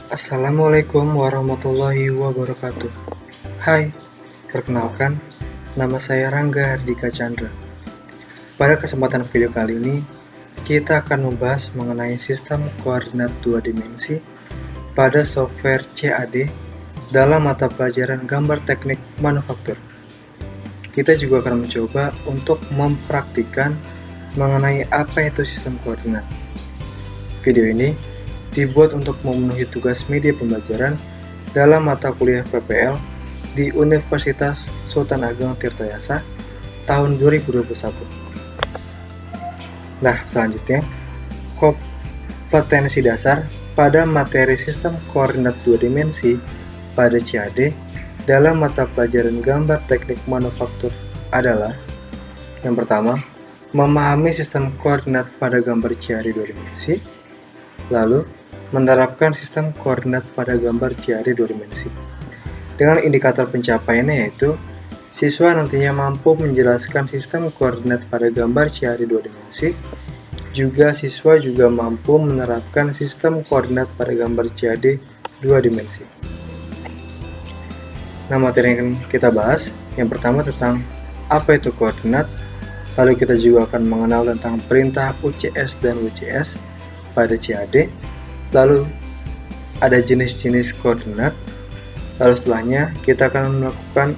Assalamualaikum warahmatullahi wabarakatuh. Hai, perkenalkan, nama saya Rangga Hardika Chandra. Pada kesempatan video kali ini, kita akan membahas mengenai sistem koordinat dua dimensi pada software CAD dalam mata pelajaran gambar teknik manufaktur. Kita juga akan mencoba untuk mempraktikkan mengenai apa itu sistem koordinat. Video ini dibuat untuk memenuhi tugas media pembelajaran dalam mata kuliah PPL di Universitas Sultan Ageng Tirtayasa tahun 2021. Nah, selanjutnya, kompetensi dasar pada materi sistem koordinat dua dimensi pada CAD dalam mata pelajaran gambar teknik manufaktur adalah: yang pertama, memahami sistem koordinat pada gambar CAD dua dimensi, lalu menerapkan sistem koordinat pada gambar CAD dua dimensi. Dengan indikator pencapaiannya yaitu, siswa nantinya mampu menjelaskan sistem koordinat pada gambar CAD dua dimensi, juga siswa juga mampu menerapkan sistem koordinat pada gambar CAD dua dimensi. Nah, materi yang kita bahas, yang pertama tentang apa itu koordinat, lalu kita juga akan mengenal tentang perintah UCS dan WCS pada CAD, lalu ada jenis-jenis koordinat, lalu setelahnya kita akan melakukan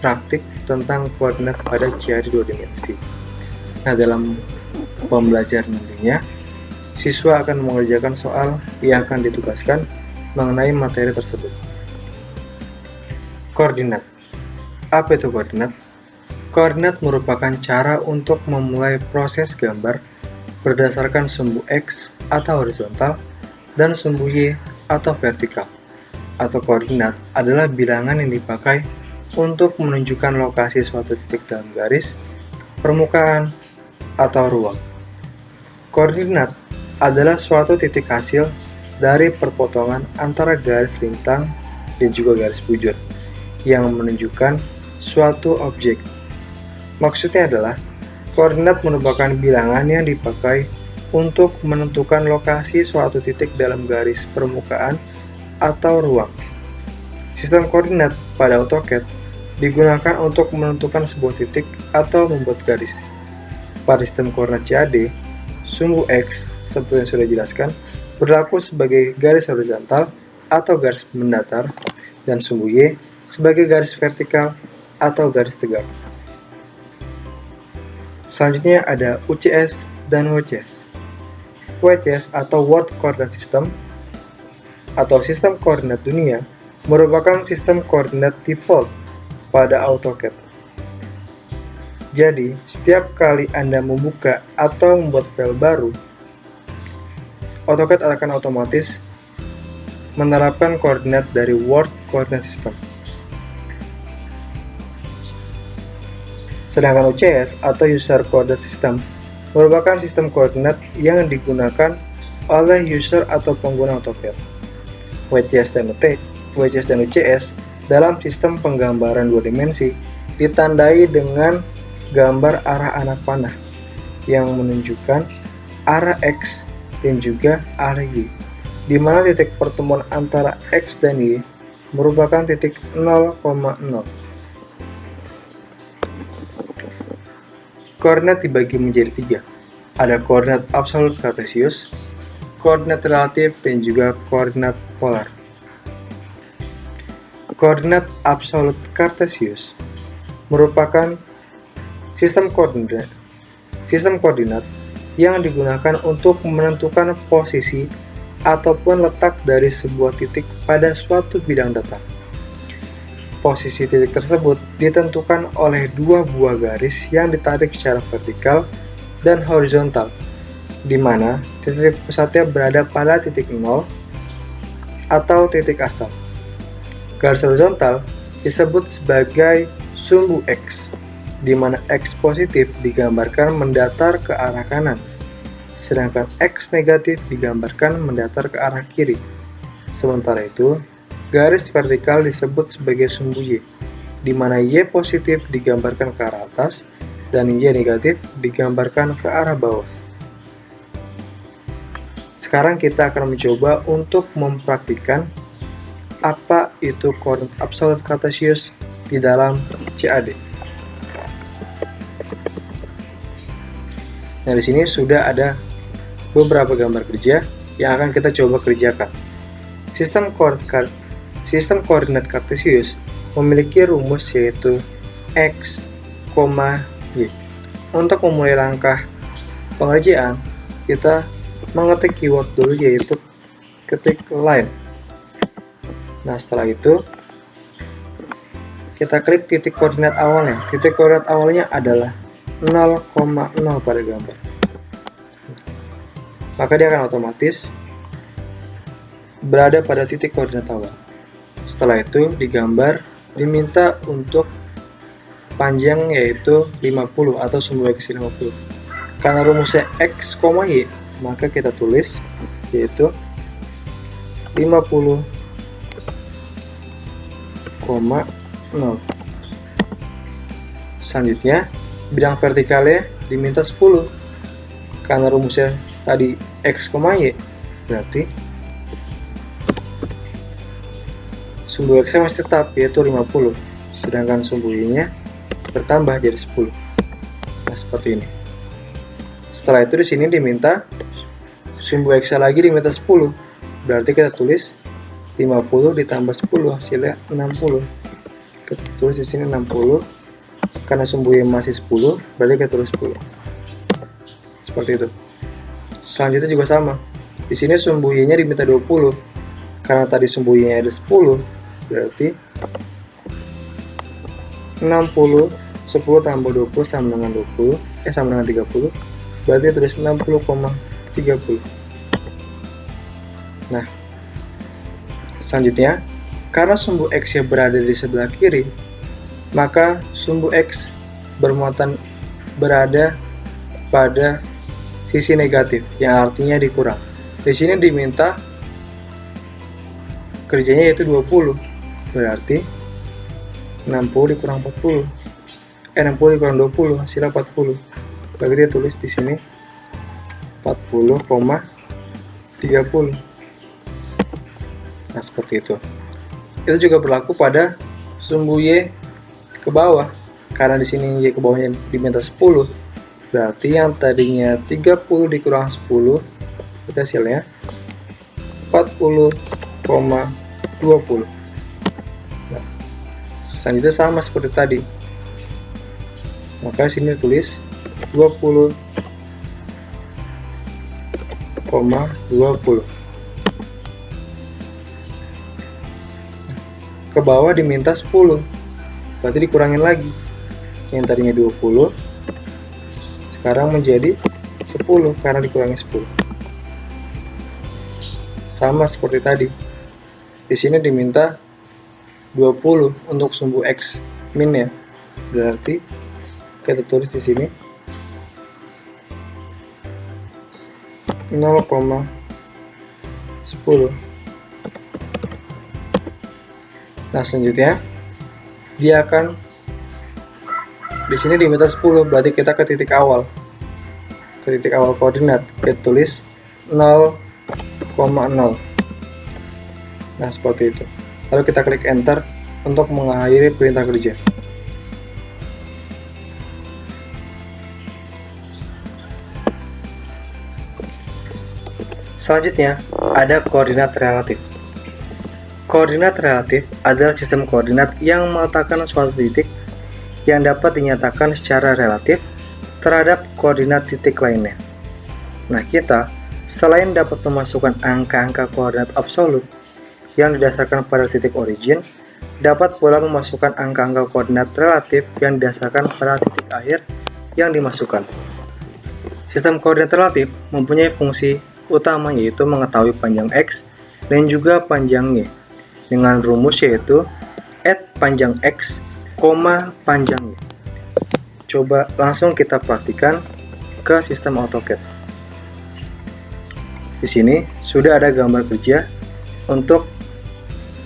praktik tentang koordinat pada CAD dua dimensi. Nah, dalam pembelajaran nantinya, siswa akan mengerjakan soal yang akan ditugaskan mengenai materi tersebut. Koordinat. Apa itu koordinat? Koordinat merupakan cara untuk memulai proses gambar berdasarkan sumbu X atau horizontal dan sumbu Y atau vertikal. Atau koordinat adalah bilangan yang dipakai untuk menunjukkan lokasi suatu titik dalam garis, permukaan, atau ruang. Koordinat adalah suatu titik hasil dari perpotongan antara garis lintang dan juga garis bujur yang menunjukkan suatu objek. Maksudnya adalah, koordinat merupakan bilangan yang dipakai untuk menentukan lokasi suatu titik dalam garis permukaan atau ruang. Sistem koordinat pada AutoCAD digunakan untuk menentukan sebuah titik atau membuat garis. Pada sistem koordinat CAD, sumbu X, seperti yang sudah dijelaskan, berlaku sebagai garis horizontal atau garis mendatar, dan sumbu Y sebagai garis vertikal atau garis tegak. Selanjutnya ada UCS dan WCS. WCS atau World Coordinate System atau sistem koordinat dunia merupakan sistem koordinat default pada AutoCAD. Jadi, setiap kali Anda membuka atau membuat file baru, AutoCAD akan otomatis menerapkan koordinat dari World Coordinate System. Sedangkan UCS atau User Coordinate System merupakan sistem koordinat yang digunakan oleh user atau pengguna AutoCAD. WCS dan UCS dalam sistem penggambaran dua dimensi ditandai dengan gambar arah anak panah yang menunjukkan arah X dan juga arah Y, di mana titik pertemuan antara X dan Y merupakan titik 0,0. Koordinat dibagi menjadi tiga. Ada koordinat absolut kartesius, koordinat relatif, dan juga koordinat polar. Koordinat absolut kartesius merupakan sistem koordinat yang digunakan untuk menentukan posisi ataupun letak dari sebuah titik pada suatu bidang data. Posisi titik tersebut ditentukan oleh dua buah garis yang ditarik secara vertikal dan horizontal, di mana titik pusatnya berada pada titik 0 atau titik asal. Garis horizontal disebut sebagai sumbu X, di mana X positif digambarkan mendatar ke arah kanan, sedangkan X negatif digambarkan mendatar ke arah kiri. Sementara itu, garis vertikal disebut sebagai sumbu Y, di mana Y positif digambarkan ke arah atas dan Y negatif digambarkan ke arah bawah. Sekarang kita akan mencoba untuk mempraktikkan apa itu koordinat absolut kartesius di dalam CAD. Nah, di sini sudah ada beberapa gambar kerja yang akan kita coba kerjakan. Sistem koordinat kartesius memiliki rumus yaitu X, Y. Untuk memulai langkah pengerjaan, kita mengetik keyword dulu yaitu ketik line. Nah, setelah itu kita klik titik koordinat awalnya. Titik koordinat awalnya adalah 0,0 pada gambar. Maka dia akan otomatis berada pada titik koordinat awal. Setelah itu digambar, diminta untuk panjang yaitu 50 atau sumbu X 50. Karena rumusnya X, Y, maka kita tulis yaitu 50,0. Selanjutnya bidang vertikalnya diminta 10. Karena rumusnya tadi X, Y, berarti sumbu X masih tetap yaitu 50, sedangkan sumbu Y-nya bertambah jadi 10. Nah, seperti ini. Setelah itu di sini diminta sumbu X lagi diminta 10. Berarti kita tulis 50 ditambah 10 hasilnya 60. Kita tulis di sini 60. Karena sumbu Y masih 10, berarti kita tulis 10. Seperti itu. Selanjutnya juga sama. Di sini sumbu Y-nya diminta 20. Karena tadi sumbu Y-nya ada 10, berarti 60, 10 tambah 20 sama dengan 20, sama dengan 30, berarti tulis 60,30. Nah, selanjutnya, karena sumbu X-nya berada di sebelah kiri, maka sumbu X bermuatan berada pada sisi negatif, yang artinya dikurang. Di sini diminta kerjanya yaitu 20, berarti 60 dikurang 40, 60 dikurang 20 hasilnya 40. Berarti dia tulis di sini 40,30. Nah, seperti itu. Itu juga berlaku pada sumbu Y ke bawah. Karena di sini Y ke bawahnya diminta 10, berarti yang tadinya 30 dikurang 10, itu hasilnya 40,20. Nah, selanjutnya sama seperti tadi. Maka sini tulis 20,20. Ke bawah diminta 10, berarti dikurangin lagi. Yang tadinya 20 sekarang menjadi 10 karena dikurangi 10. Sama seperti tadi. Di sini diminta 20 untuk sumbu X min ya. Berarti kita tulis di sini 0,10. Nah, selanjutnya dia akan di sini diminta 10, berarti kita ke titik awal. Ke titik awal koordinat kita tulis 0,0. Nah, seperti itu. Lalu kita klik enter untuk mengakhiri perintah kerja. Selanjutnya, ada koordinat relatif. Koordinat relatif adalah sistem koordinat yang meletakkan suatu titik yang dapat dinyatakan secara relatif terhadap koordinat titik lainnya. Nah, kita selain dapat memasukkan angka-angka koordinat absolut yang didasarkan pada titik origin, dapat pula memasukkan angka-angka koordinat relatif yang didasarkan pada titik akhir yang dimasukkan. Sistem koordinat relatif mempunyai fungsi utama yaitu mengetahui panjang X dan juga panjang Y dengan rumus yaitu add panjang X, panjang Y. Coba langsung kita praktikan ke sistem AutoCAD. Di sini sudah ada gambar kerja untuk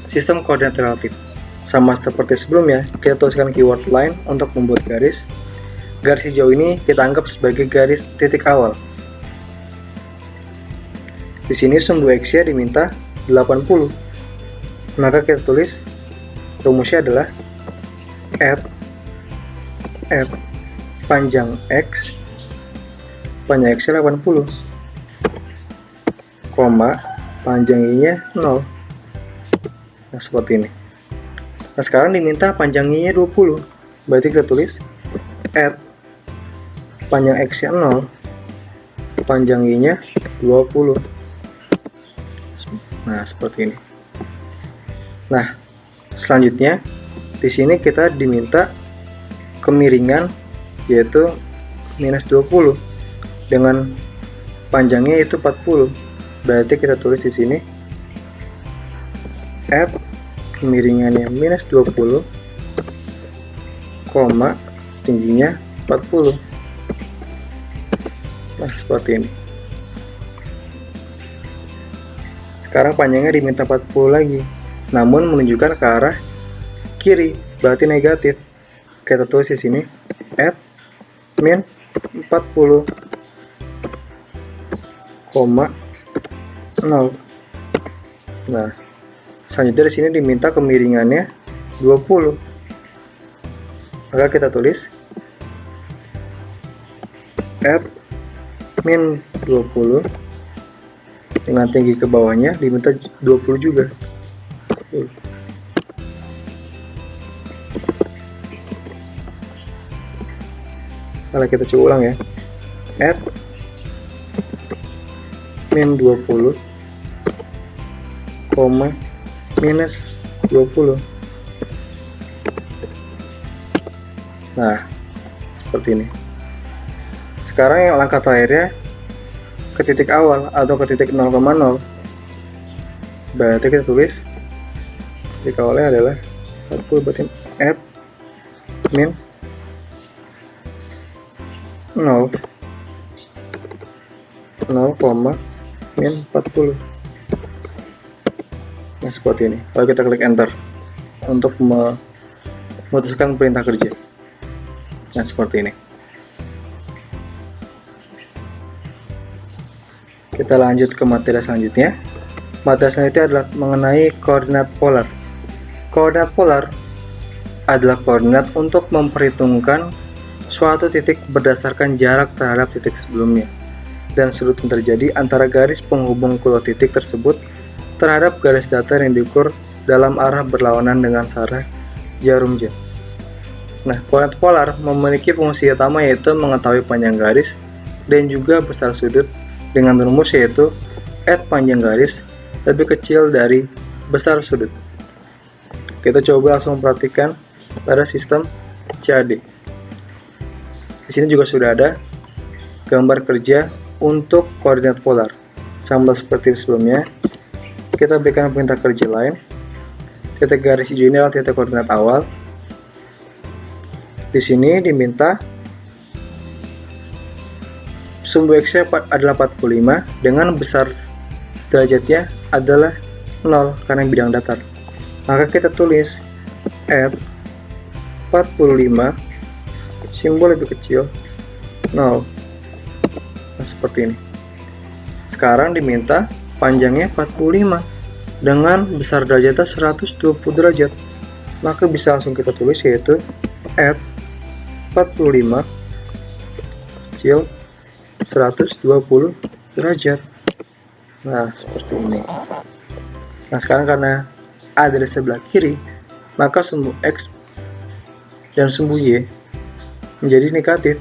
sistem koordinat relatif. Sama seperti sebelumnya, kita tuliskan keyword line untuk membuat garis. Garis hijau ini kita anggap sebagai garis titik awal. Di sini sumbu X-nya diminta 80. Maka kita tulis rumusnya adalah F panjang X, panjang X-nya 80, koma, panjang Y-nya 0. Nah, seperti ini. Nah, sekarang diminta panjang Y-nya 20. Berarti kita tulis F panjang X-nya 0, panjang Y-nya 20. Nah, seperti ini. Nah, selanjutnya di sini kita diminta kemiringan yaitu minus 20 dengan panjangnya itu 40. Berarti kita tulis di sini F kemiringannya minus 20, koma, tingginya 40. Nah, seperti ini. Sekarang panjangnya diminta 40 lagi, namun menunjukkan ke arah kiri, berarti negatif. Kita tulis di sini F min 40, koma 0. Nah, selanjutnya di sini diminta kemiringannya 20. Maka kita tulis F min 20 dengan tinggi ke bawahnya diminta 20 juga. Kalau kita coba ulang ya, F min 20, koma, minus 20. Nah, seperti ini. Sekarang yang langkah terakhirnya ke titik awal atau ke titik 0,0. Berarti kita tulis titik awalnya adalah 40, berarti F min 0, min 40. Nah, seperti ini. Lalu kita klik enter untuk memutuskan perintah kerja. Nah, seperti ini. Kita lanjut ke materi selanjutnya. Materi selanjutnya adalah mengenai koordinat polar. Koordinat polar adalah koordinat untuk memperhitungkan suatu titik berdasarkan jarak terhadap titik sebelumnya dan sudut yang terjadi antara garis penghubung kedua titik tersebut terhadap garis datar yang diukur dalam arah berlawanan dengan arah jarum jam. Nah, koordinat polar memiliki fungsi utama yaitu mengetahui panjang garis dan juga besar sudut dengan rumus yaitu F panjang garis lebih kecil dari besar sudut. Kita coba langsung perhatikan pada sistem CAD. Di sini juga sudah ada gambar kerja untuk koordinat polar. Sama seperti sebelumnya, kita berikan perintah kerja lain. Titik garis hijau ini adalah titik koordinat awal. Di sini diminta sumbu X-nya adalah 45 dengan besar derajatnya adalah 0 karena bidang datar. Maka kita tulis F 45 simbol lebih kecil 0. Nah, seperti ini. Sekarang diminta panjangnya 45 dengan besar derajatnya 120 derajat. Maka bisa langsung kita tulis yaitu F 45 kecil 120 derajat. Nah, seperti ini. Nah, sekarang karena A dari sebelah kiri, maka sumbu X dan sumbu Y menjadi negatif.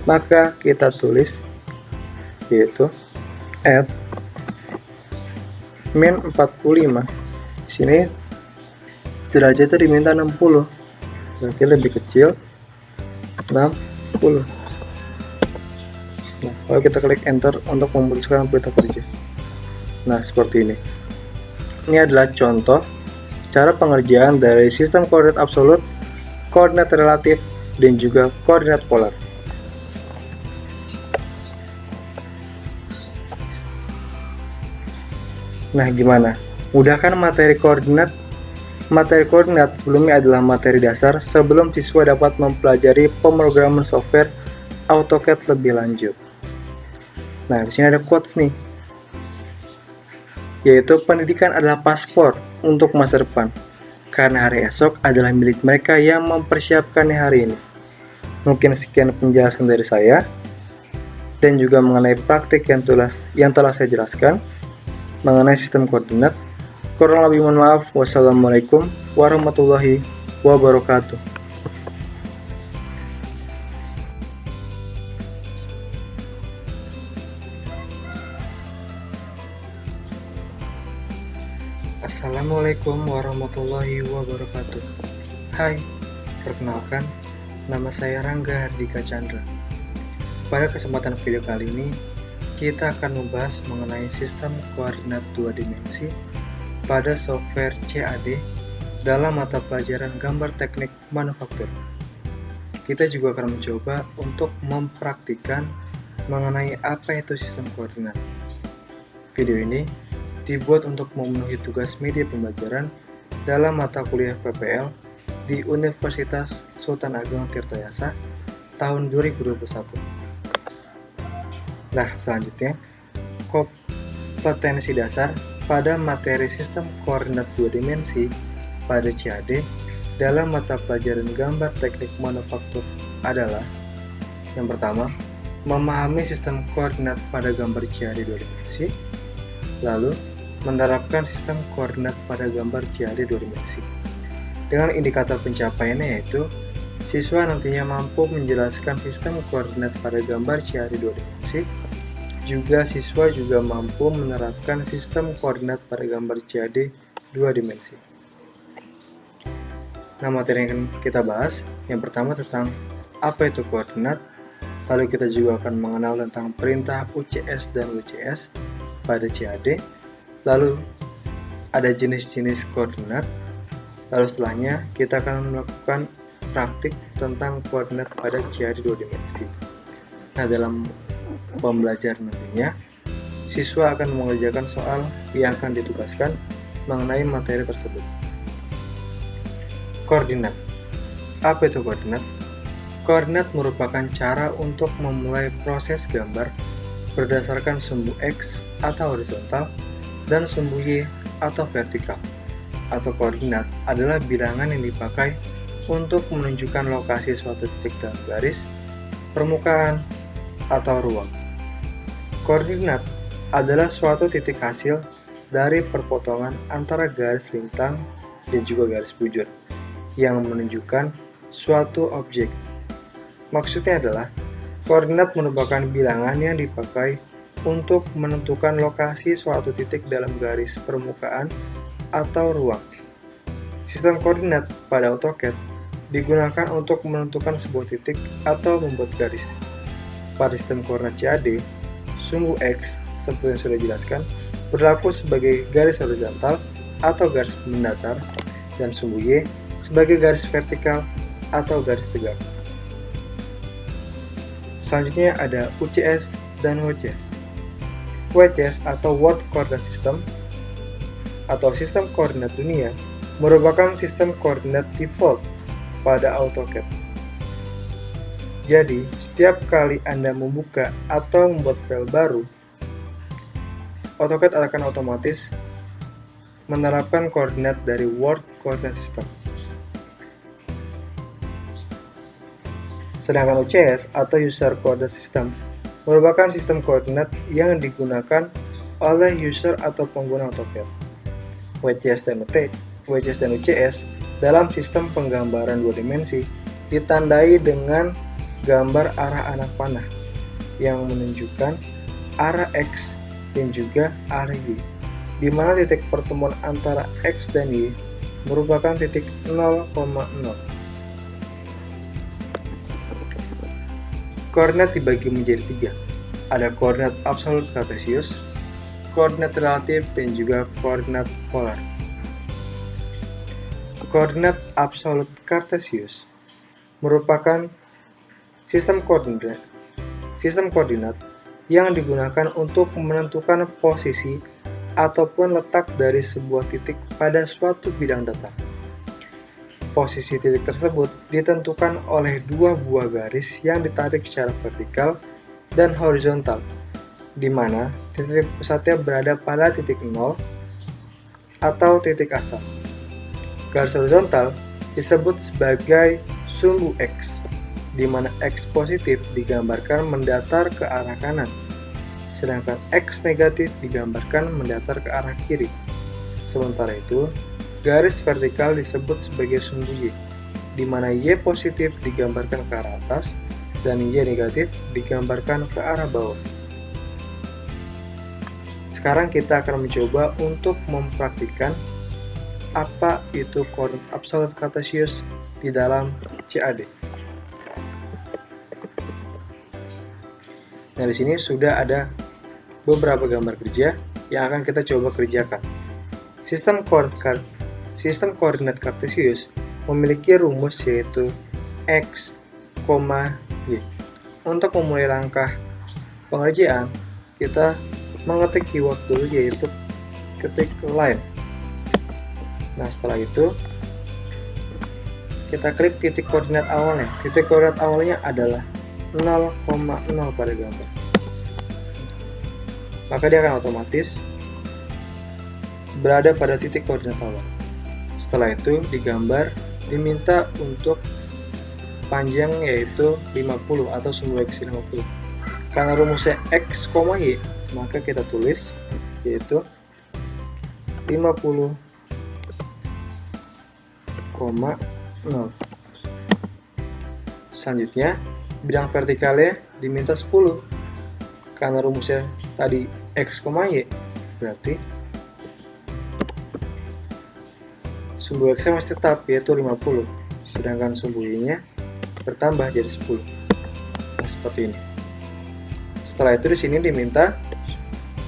Maka kita tulis yaitu F min 45. Di sini derajatnya diminta 60. Berarti lebih kecil 60. Nah, kalau kita klik enter untuk memutuskan perintah kerja. Nah, seperti ini. Ini adalah contoh cara pengerjaan dari sistem koordinat absolut, koordinat relatif, dan juga koordinat polar. Nah, gimana? Mudah kan materi koordinat? Materi koordinat sebelumnya adalah materi dasar sebelum siswa dapat mempelajari pemrograman software AutoCAD lebih lanjut. Nah, di sini ada quotes nih. yaitu pendidikan adalah paspor untuk masa depan, karena hari esok adalah milik mereka yang mempersiapkan hari ini. Mungkin sekian penjelasan dari saya, dan juga mengenai praktik yang telah saya jelaskan mengenai sistem koordinat. Kurang lebih mohon maaf. Wassalamualaikum warahmatullahi wabarakatuh. Assalamualaikum warahmatullahi wabarakatuh. Hai, perkenalkan, nama saya Rangga Hardika Chandra. Pada kesempatan video kali ini, kita akan membahas mengenai sistem koordinat 2 dimensi pada software CAD dalam mata pelajaran gambar teknik manufaktur. Kita juga akan mencoba untuk mempraktikkan mengenai apa itu sistem koordinat. Video ini dibuat untuk memenuhi tugas media pembelajaran dalam mata kuliah PPL di Universitas Sultan Ageng Tirtayasa tahun 2021. Nah, selanjutnya, kompetensi dasar pada materi sistem koordinat 2 dimensi pada CAD dalam mata pelajaran gambar teknik manufaktur adalah: yang pertama, memahami sistem koordinat pada gambar CAD 2 dimensi, lalu menerapkan sistem koordinat pada gambar CAD 2 dimensi. Dengan indikator pencapaiannya yaitu siswa nantinya mampu menjelaskan sistem koordinat pada gambar CAD 2 dimensi, juga siswa juga mampu menerapkan sistem koordinat pada gambar CAD 2 dimensi. Nah, materi yang kita bahas, yang pertama tentang apa itu koordinat, lalu kita juga akan mengenal tentang perintah UCS dan WCS pada CAD, lalu ada jenis-jenis koordinat, lalu setelahnya kita akan melakukan praktik tentang koordinat pada CAD 2 dimensi. Nah, dalam pembelajaran nantinya, siswa akan mengerjakan soal yang akan ditugaskan mengenai materi tersebut. Koordinat. Apa itu koordinat? Koordinat merupakan cara untuk memulai proses gambar berdasarkan sumbu X atau horizontal dan sumbu Y atau vertikal. Atau koordinat adalah bilangan yang dipakai untuk menunjukkan lokasi suatu titik dalam garis, permukaan, atau ruang. Koordinat adalah suatu titik hasil dari perpotongan antara garis lintang dan juga garis bujur yang menunjukkan suatu objek. Maksudnya adalah, koordinat merupakan bilangan yang dipakai untuk menentukan lokasi suatu titik dalam garis permukaan atau ruang. Sistem koordinat pada AutoCAD digunakan untuk menentukan sebuah titik atau membuat garis. Pada sistem koordinat CAD, sumbu X, seperti yang sudah dijelaskan, berlaku sebagai garis horizontal atau garis mendatar, dan sumbu Y sebagai garis vertikal atau garis tegak. Selanjutnya ada UCS dan WCS. WCS atau World Coordinate System atau sistem koordinat dunia merupakan sistem koordinat default pada AutoCAD. Jadi, setiap kali Anda membuka atau membuat file baru, AutoCAD akan otomatis menerapkan koordinat dari World Coordinate System. Sedangkan UCS atau User Coordinate System merupakan sistem koordinat yang digunakan oleh user atau pengguna AutoCAD. WCS dan UCS dalam sistem penggambaran 2 dimensi ditandai dengan gambar arah anak panah yang menunjukkan arah X dan juga arah Y, di mana titik pertemuan antara X dan Y merupakan titik 0,0. Koordinat dibagi menjadi 3. Ada koordinat absolut kartesius, koordinat relatif, dan juga koordinat polar. Koordinat absolut kartesius merupakan sistem koordinat yang digunakan untuk menentukan posisi ataupun letak dari sebuah titik pada suatu bidang data. Posisi titik tersebut ditentukan oleh dua buah garis yang ditarik secara vertikal dan horizontal, di mana titik pusatnya berada pada titik 0 atau titik asal. Garis horizontal disebut sebagai sumbu X, di mana X positif digambarkan mendatar ke arah kanan, sedangkan X negatif digambarkan mendatar ke arah kiri. Sementara itu, garis vertikal disebut sebagai sumbu Y, di mana Y positif digambarkan ke arah atas dan Y negatif digambarkan ke arah bawah. Sekarang kita akan mencoba untuk mempraktikkan apa itu koordinat absolut kartesius di dalam CAD. Nah, di sini sudah ada beberapa gambar kerja yang akan kita coba kerjakan. Sistem koordinat kartesius memiliki rumus yaitu X, Y. Untuk memulai langkah pengerjaan, kita mengetik keyword dulu yaitu ketik line. Nah, setelah itu kita klik titik koordinat awalnya. Titik koordinat awalnya adalah 0,0 pada gambar. Maka dia akan otomatis berada pada titik koordinat awal. Setelah itu digambar, diminta untuk panjang yaitu 50 atau sumbu X 50. Karena rumusnya X, Y, maka kita tulis yaitu 50,0. Selanjutnya, bidang vertikalnya diminta 10. Karena rumusnya tadi X, Y, berarti sumbu X masih tetap yaitu 50, sedangkan sumbu Y-nya bertambah jadi 10. Nah, seperti ini. Setelah itu di sini diminta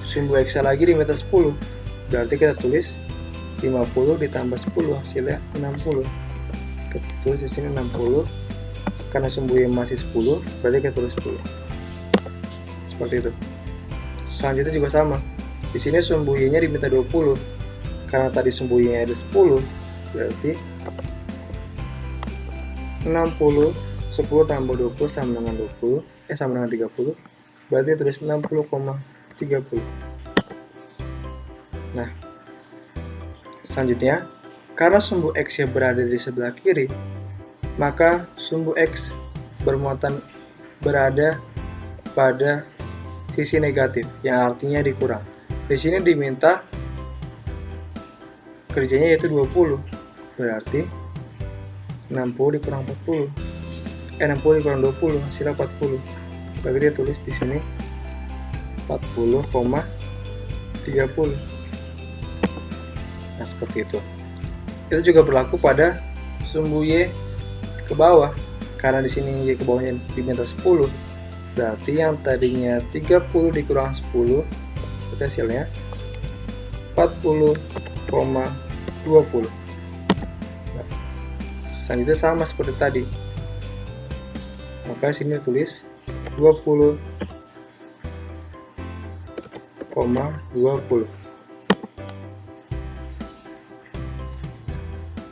sumbu X lagi diminta 10. Berarti kita tulis 50 ditambah 10 hasilnya 60. Kita tulis di sini 60. Karena sumbu Y masih 10, berarti kita tulis 10. Seperti itu. Selanjutnya juga sama. Di sini sumbu Y-nya diminta 20. Karena tadi sumbu Y-nya ada 10, berarti 60, 10 tambah 20 sama dengan 20, sama dengan 30, berarti tulis 60,30. Nah, selanjutnya, karena sumbu X nya berada di sebelah kiri, maka sumbu X bermuatan berada pada sisi negatif, yang artinya dikurang. Di sini diminta kerjanya yaitu 20, berarti 60 dikurang 40, 60 dikurang 20 hasilnya 40. Berarti dia tulis di sini 40,30. Nah, seperti itu. Itu juga berlaku pada sumbu Y ke bawah. Karena di sini Y ke bawahnya diminta 10, berarti yang tadinya 30 dikurang 10, itu hasilnya 40,20. Nah, selanjutnya sama seperti tadi. Maka sini tulis 20,20.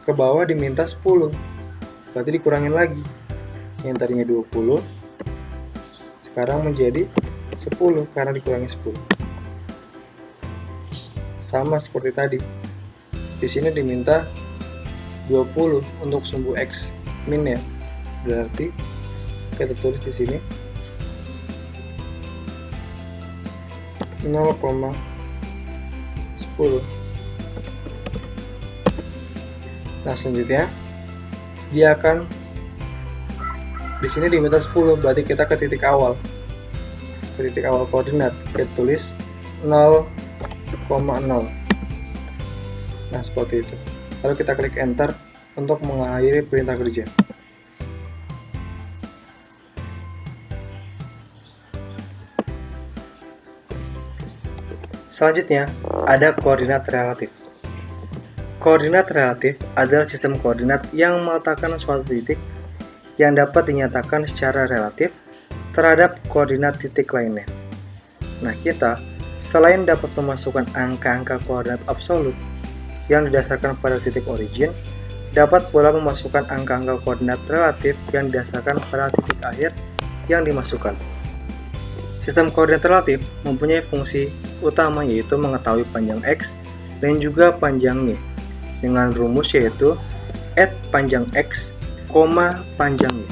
Ke bawah diminta 10, berarti dikurangin lagi. Yang tadinya 20 sekarang menjadi 10 karena dikurangi 10. Sama seperti tadi. Di sini diminta 20 untuk sumbu X min ya. Berarti kita tulis di sini 0,10. Nah, selanjutnya dia akan di sini diminta 10, berarti kita ke titik awal. Ke titik awal koordinat kita tulis 0,0. Nah, seperti itu. Lalu kita klik enter untuk mengakhiri perintah kerja. Selanjutnya, ada koordinat relatif. Koordinat relatif adalah sistem koordinat yang meletakkan suatu titik yang dapat dinyatakan secara relatif terhadap koordinat titik lainnya. Nah, kita selain dapat memasukkan angka-angka koordinat absolut yang didasarkan pada titik origin, dapat pula memasukkan angka-angka koordinat relatif yang didasarkan pada titik akhir yang dimasukkan. Sistem koordinat relatif mempunyai fungsi utama yaitu mengetahui panjang X dan juga panjangnya dengan rumus yaitu add panjang X, panjangnya.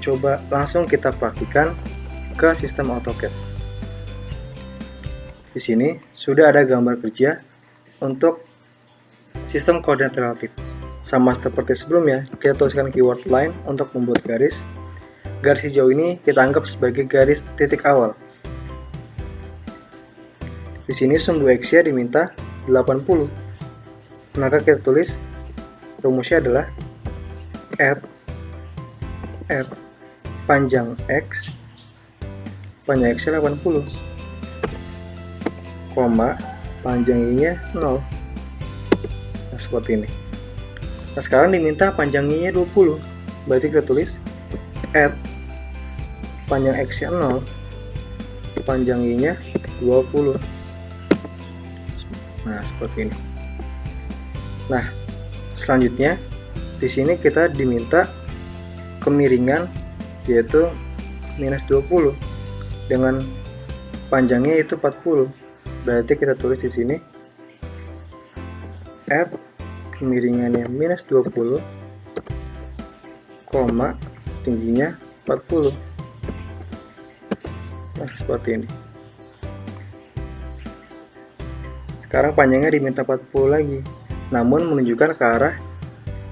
Coba langsung kita praktikan ke sistem AutoCAD. Di sini sudah ada gambar kerja untuk sistem koordinat relatif. Sama seperti sebelumnya, kita tuliskan keyword line untuk membuat garis. Garis hijau ini kita anggap sebagai garis titik awal. Di sini sumbu X-nya diminta 80. Maka kita tulis rumusnya adalah add panjang X, panjang X-nya 80, panjang Y-nya 0. Nah, seperti ini. Nah, sekarang diminta panjang Y-nya 20. Berarti kita tulis add panjang X-nya 0, panjang Y-nya 20. Nah, seperti ini. Nah, selanjutnya di sini kita diminta kemiringan yaitu minus 20 dengan panjangnya itu 40. Berarti kita tulis di sini add kemiringannya minus 20, tingginya 40. Nah, seperti ini. Sekarang panjangnya diminta 40 lagi, namun menunjukkan ke arah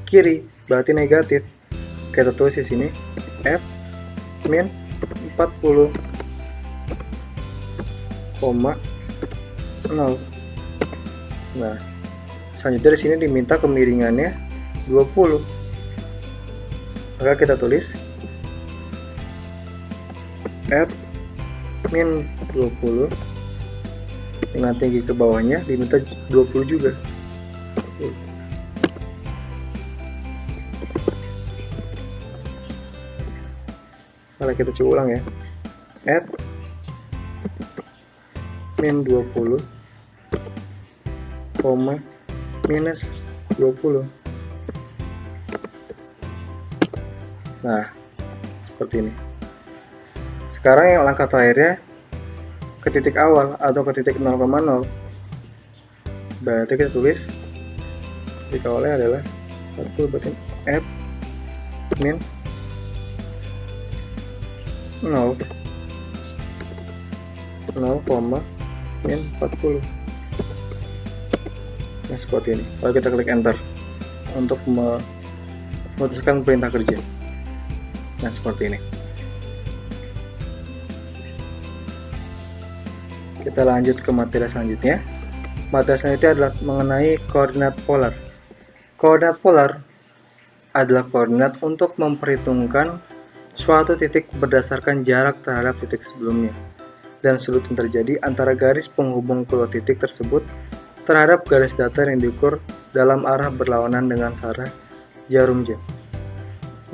kiri, berarti negatif. Kita tulis di sini F min 40, 0. Nah, selanjutnya di sini diminta kemiringannya 20. Maka kita tulis F min 20 dengan tinggi ke bawahnya diminta 20 juga. Kalau kita coba ulang ya, F min 20, minus 20. Nah, seperti ini. Sekarang yang langkah terakhirnya ke titik awal atau ke titik 0,0. Berarti kita tulis titik awalnya adalah 40, berarti F min 0, min 40. Nah, seperti ini. Lalu kita klik enter untuk memutuskan perintah kerja. Nah, seperti ini. Kita lanjut ke materi selanjutnya. Materi selanjutnya adalah mengenai koordinat polar. Koordinat polar adalah koordinat untuk memperhitungkan suatu titik berdasarkan jarak terhadap titik sebelumnya dan sudut yang terjadi antara garis penghubung kedua titik tersebut terhadap garis datar yang diukur dalam arah berlawanan dengan arah jarum jam.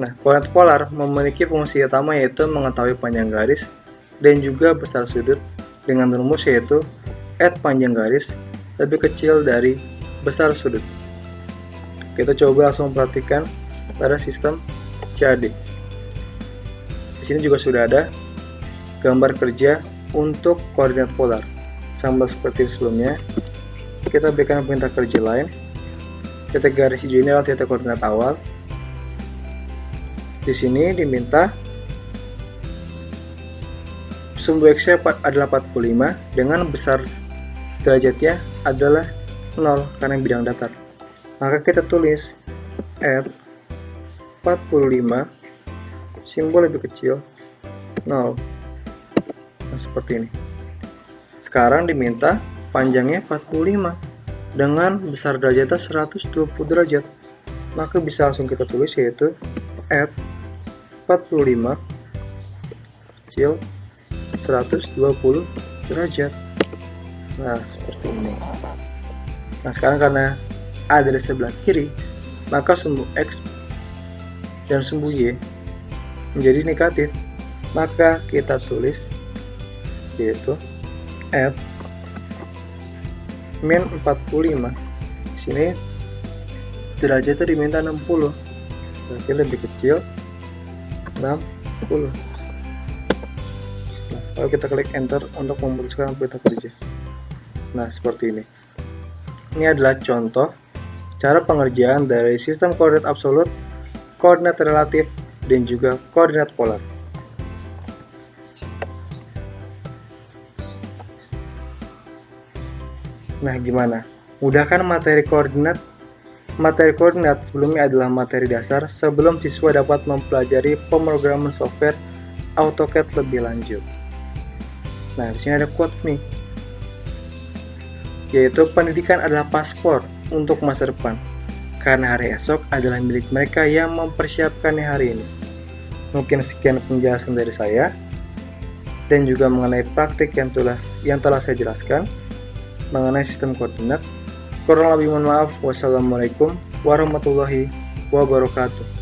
Nah, koordinat polar memiliki fungsi utama yaitu mengetahui panjang garis dan juga besar sudut dengan rumus yaitu add panjang garis lebih kecil dari besar sudut. Kita coba langsung perhatikan pada sistem CAD. Di sini juga sudah ada gambar kerja untuk koordinat polar. Sama seperti sebelumnya, kita berikan perintah kerja lain. Titik garis hijau ini adalah titik koordinat awal. Di sini diminta sumbu X adalah 45 dengan besar derajatnya adalah 0 karena bidang datar. Maka kita tulis F 45 simbol lebih kecil 0. Nah, seperti ini. Sekarang diminta panjangnya 45 dengan besar derajatnya 120 derajat. Maka bisa langsung kita tulis yaitu F 45 kecil 120 derajat. Nah, seperti ini. Nah, sekarang karena ada di sebelah kiri, maka sumbu X dan sumbu Y menjadi negatif. Maka kita tulis yaitu F min 45. Di sini derajatnya diminta 60. Berarti lebih kecil 60. Lalu kita klik enter untuk memutuskan perintah kerja. Nah, seperti ini. Ini adalah contoh cara pengerjaan dari sistem koordinat absolut, koordinat relatif, dan juga koordinat polar. Nah, gimana? Mudah kan materi koordinat? Materi koordinat sebelumnya adalah materi dasar sebelum siswa dapat mempelajari pemrograman software AutoCAD lebih lanjut. Nah, di sini ada quotes nih, yaitu pendidikan adalah paspor untuk masa depan, karena hari esok adalah milik mereka yang mempersiapkannya hari ini. Mungkin sekian penjelasan dari saya, dan juga mengenai praktik yang telah saya jelaskan mengenai sistem koordinat. Kurang lebih mohon maaf. Wassalamualaikum warahmatullahi wabarakatuh.